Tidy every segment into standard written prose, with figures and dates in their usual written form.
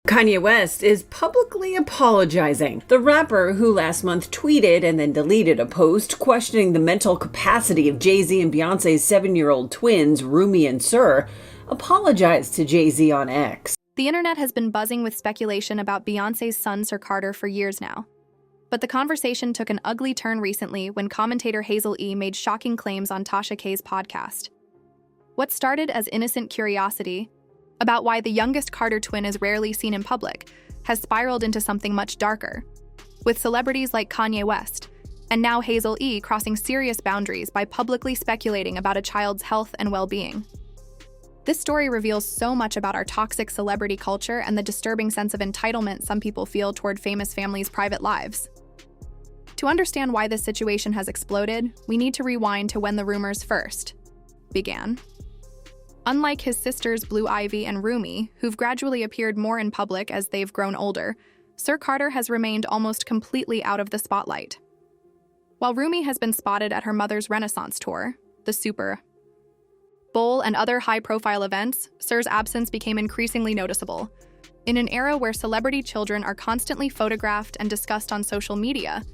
Kanye West is publicly apologizing. The rapper, who last month tweeted and then deleted a post questioning the mental capacity of Jay-Z and Beyoncé's 7-year-old twins, Rumi and Sir, apologized to Jay-Z on X. The internet has been buzzing with speculation about Beyoncé's son, Sir Carter, for years now. But the conversation took an ugly turn recently when commentator Hazel E made shocking claims on Tasha K's podcast. What started as innocent curiosity about why the youngest Carter twin is rarely seen in public has spiraled into something much darker, with celebrities like Kanye West and now Hazel E crossing serious boundaries by publicly speculating about a child's health and well-being. This story reveals so much about our toxic celebrity culture and the disturbing sense of entitlement some people feel toward famous families' private lives. To understand why this situation has exploded, we need to rewind to when the rumors first began. Unlike his sisters Blue Ivy and Rumi, who've gradually appeared more in public as they've grown older, Sir Carter has remained almost completely out of the spotlight. While Rumi has been spotted at her mother's Renaissance tour, the Super Bowl, and other high-profile events, Sir's absence became increasingly noticeable. In an era where celebrity children are constantly photographed and discussed on social media,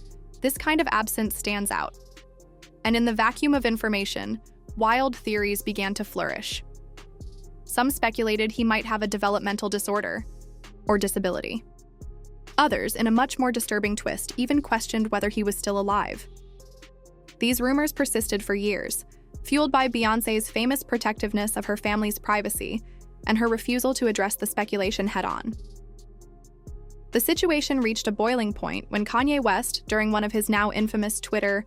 this kind of absence stands out. And in the vacuum of information, wild theories began to flourish. Some speculated he might have a developmental disorder or disability. Others, in a much more disturbing twist, even questioned whether he was still alive. These rumors persisted for years, fueled by Beyoncé's famous protectiveness of her family's privacy and her refusal to address the speculation head-on. The situation reached a boiling point when Kanye West, during one of his now infamous Twitter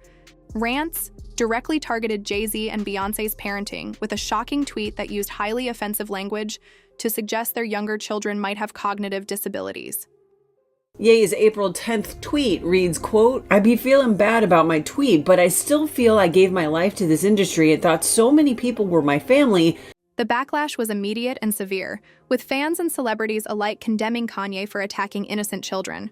rants, directly targeted Jay-Z and Beyoncé's parenting with a shocking tweet that used highly offensive language to suggest their younger children might have cognitive disabilities. Ye's April 10th tweet reads, quote, "I be feeling bad about my tweet, but I still feel I gave my life to this industry and thought so many people were my family." The backlash was immediate and severe, with fans and celebrities alike condemning Kanye for attacking innocent children.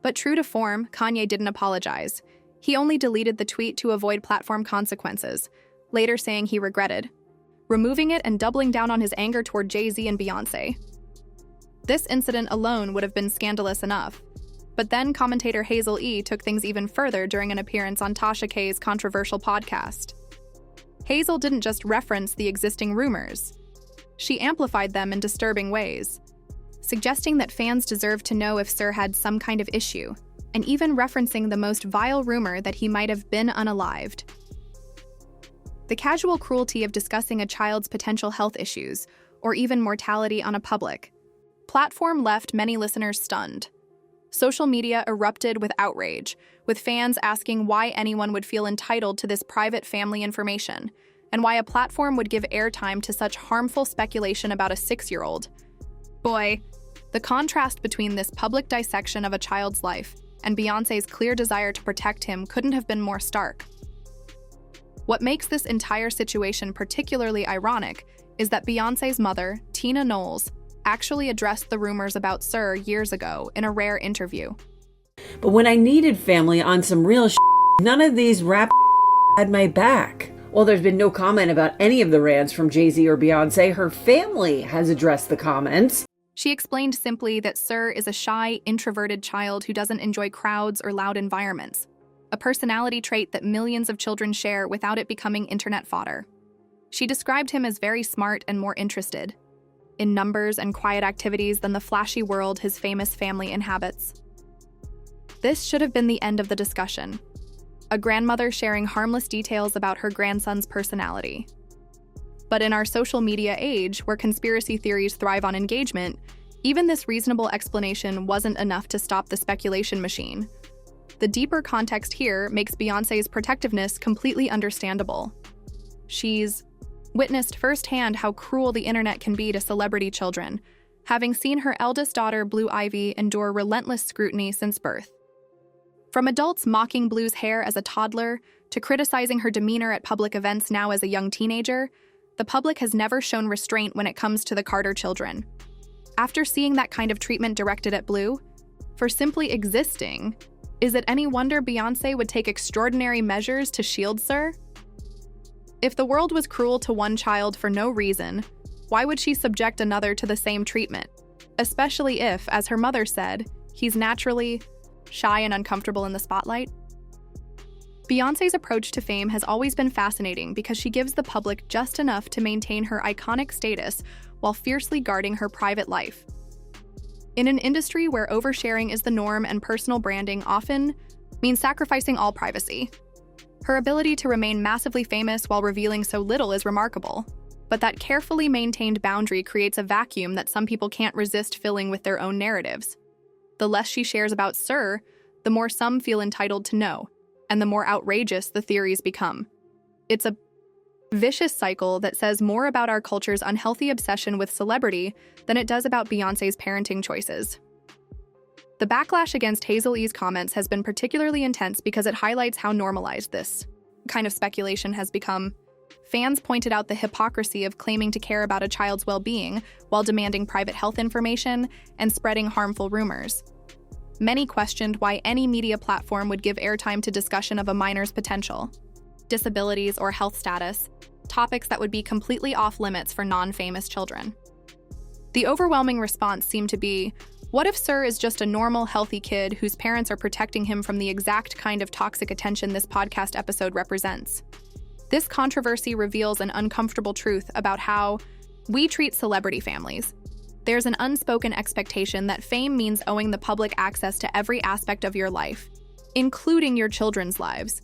But true to form, Kanye didn't apologize. He only deleted the tweet to avoid platform consequences, later saying he regretted removing it and doubling down on his anger toward Jay-Z and Beyoncé. This incident alone would have been scandalous enough. But then commentator Hazel E took things even further during an appearance on Tasha K's controversial podcast. Hazel didn't just reference the existing rumors. She amplified them in disturbing ways, suggesting that fans deserved to know if Sir had some kind of issue, and even referencing the most vile rumor that he might have been unalived. The casual cruelty of discussing a child's potential health issues, or even mortality on a public platform left many listeners stunned. Social media erupted with outrage, with fans asking why anyone would feel entitled to this private family information, and why a platform would give airtime to such harmful speculation about a 6-year-old. Boy, the contrast between this public dissection of a child's life and Beyoncé's clear desire to protect him couldn't have been more stark. What makes this entire situation particularly ironic is that Beyoncé's mother, Tina Knowles, actually addressed the rumors about Sir years ago in a rare interview. "But when I needed family on some real none of these rap had my back." While there's been no comment about any of the rants from Jay-Z or Beyoncé, her family has addressed the comments. She explained simply that Sir is a shy, introverted child who doesn't enjoy crowds or loud environments, a personality trait that millions of children share without it becoming internet fodder. She described him as very smart and more interested in numbers and quiet activities than the flashy world his famous family inhabits. This should have been the end of the discussion. A grandmother sharing harmless details about her grandson's personality. But in our social media age, where conspiracy theories thrive on engagement, even this reasonable explanation wasn't enough to stop the speculation machine. The deeper context here makes Beyoncé's protectiveness completely understandable. She's witnessed firsthand how cruel the internet can be to celebrity children, having seen her eldest daughter, Blue Ivy, endure relentless scrutiny since birth. From adults mocking Blue's hair as a toddler to criticizing her demeanor at public events now as a young teenager, the public has never shown restraint when it comes to the Carter children. After seeing that kind of treatment directed at Blue, for simply existing, is it any wonder Beyoncé would take extraordinary measures to shield Sir? If the world was cruel to one child for no reason, why would she subject another to the same treatment? especially if, as her mother said, he's naturally shy and uncomfortable in the spotlight. Beyoncé's approach to fame has always been fascinating because she gives the public just enough to maintain her iconic status while fiercely guarding her private life. In an industry where oversharing is the norm and personal branding often means sacrificing all privacy, her ability to remain massively famous while revealing so little is remarkable. But that carefully maintained boundary creates a vacuum that some people can't resist filling with their own narratives. The less she shares about Sir, the more some feel entitled to know, and the more outrageous the theories become. It's a vicious cycle that says more about our culture's unhealthy obsession with celebrity than it does about Beyoncé's parenting choices. The backlash against Hazel E's comments has been particularly intense because it highlights how normalized this kind of speculation has become. Fans pointed out the hypocrisy of claiming to care about a child's well-being while demanding private health information and spreading harmful rumors. Many questioned why any media platform would give airtime to discussion of a minor's potential, disabilities, or health status, topics that would be completely off-limits for non-famous children. The overwhelming response seemed to be, what if Sir is just a normal, healthy kid whose parents are protecting him from the exact kind of toxic attention this podcast episode represents? This controversy reveals an uncomfortable truth about how we treat celebrity families. There's an unspoken expectation that fame means owing the public access to every aspect of your life, including your children's lives.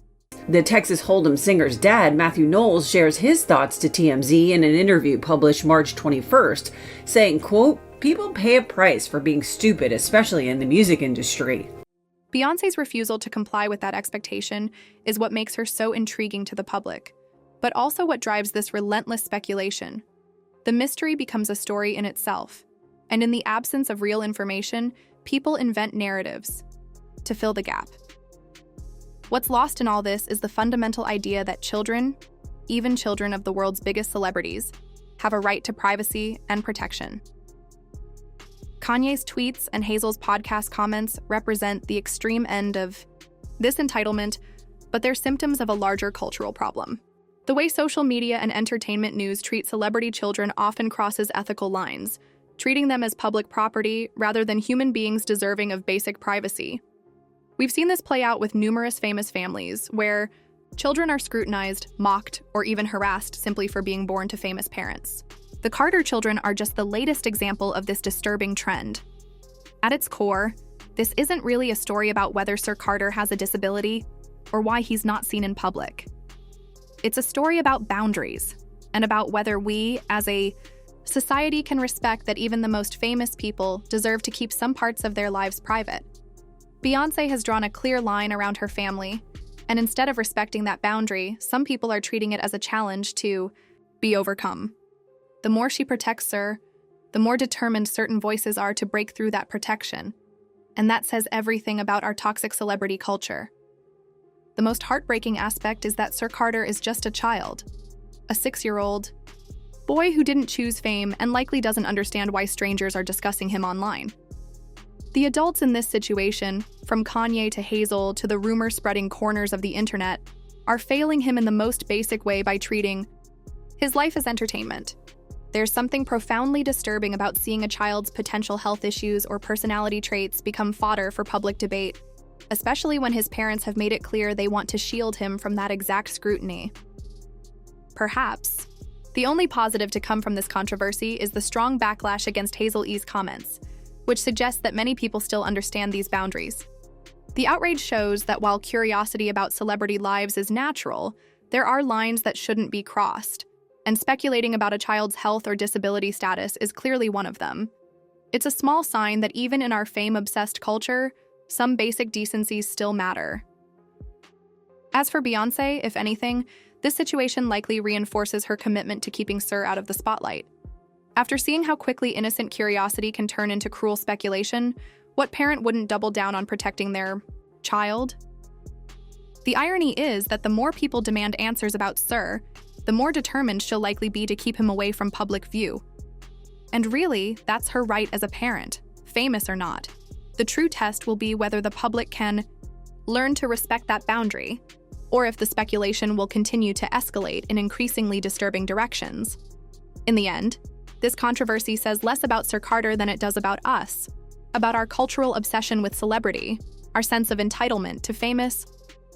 The Texas Hold'em singer's dad, Matthew Knowles, shares his thoughts to TMZ in an interview published March 21st, saying, quote, "People pay a price for being stupid, especially in the music industry." Beyoncé's refusal to comply with that expectation is what makes her so intriguing to the public, but also what drives this relentless speculation. The mystery becomes a story in itself, and in the absence of real information, people invent narratives to fill the gap. What's lost in all this is the fundamental idea that children, even children of the world's biggest celebrities, have a right to privacy and protection. Kanye's tweets and Hazel's podcast comments represent the extreme end of this entitlement, but they're symptoms of a larger cultural problem. The way social media and entertainment news treat celebrity children often crosses ethical lines, treating them as public property rather than human beings deserving of basic privacy. We've seen this play out with numerous famous families, where children are scrutinized, mocked, or even harassed simply for being born to famous parents. The Carter children are just the latest example of this disturbing trend. At its core, this isn't really a story about whether Sir Carter has a disability or why he's not seen in public. It's a story about boundaries, and about whether we, as a society, can respect that even the most famous people deserve to keep some parts of their lives private. Beyoncé has drawn a clear line around her family, and instead of respecting that boundary, some people are treating it as a challenge to be overcome. The more she protects Sir, the more determined certain voices are to break through that protection. And that says everything about our toxic celebrity culture. The most heartbreaking aspect is that Sir Carter is just a child, a 6-year-old boy who didn't choose fame and likely doesn't understand why strangers are discussing him online. The adults in this situation, from Kanye to Hazel to the rumor-spreading corners of the internet, are failing him in the most basic way by treating his life as entertainment. There's something profoundly disturbing about seeing a child's potential health issues or personality traits become fodder for public debate, especially when his parents have made it clear they want to shield him from that exact scrutiny. Perhaps the only positive to come from this controversy is the strong backlash against Hazel E's comments, which suggests that many people still understand these boundaries. The outrage shows that while curiosity about celebrity lives is natural, there are lines that shouldn't be crossed, and speculating about a child's health or disability status is clearly one of them. It's a small sign that even in our fame-obsessed culture, some basic decencies still matter. As for Beyoncé, if anything, this situation likely reinforces her commitment to keeping Sir out of the spotlight. After seeing how quickly innocent curiosity can turn into cruel speculation, what parent wouldn't double down on protecting their child? The irony is that the more people demand answers about Sir, the more determined she'll likely be to keep him away from public view. And really, that's her right as a parent, famous or not. The true test will be whether the public can learn to respect that boundary, or if the speculation will continue to escalate in increasingly disturbing directions. In the end, This controversy says less about Sir Carter than it does about us, about our cultural obsession with celebrity, our sense of entitlement to famous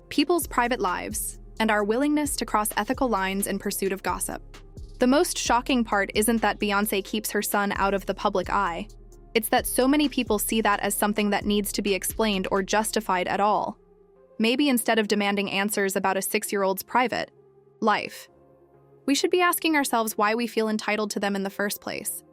people's private lives, and our willingness to cross ethical lines in pursuit of gossip. The most shocking part isn't that Beyoncé keeps her son out of the public eye. It's that so many people see that as something that needs to be explained or justified at all. Maybe instead of demanding answers about a 6-year-old's private life, we should be asking ourselves why we feel entitled to them in the first place.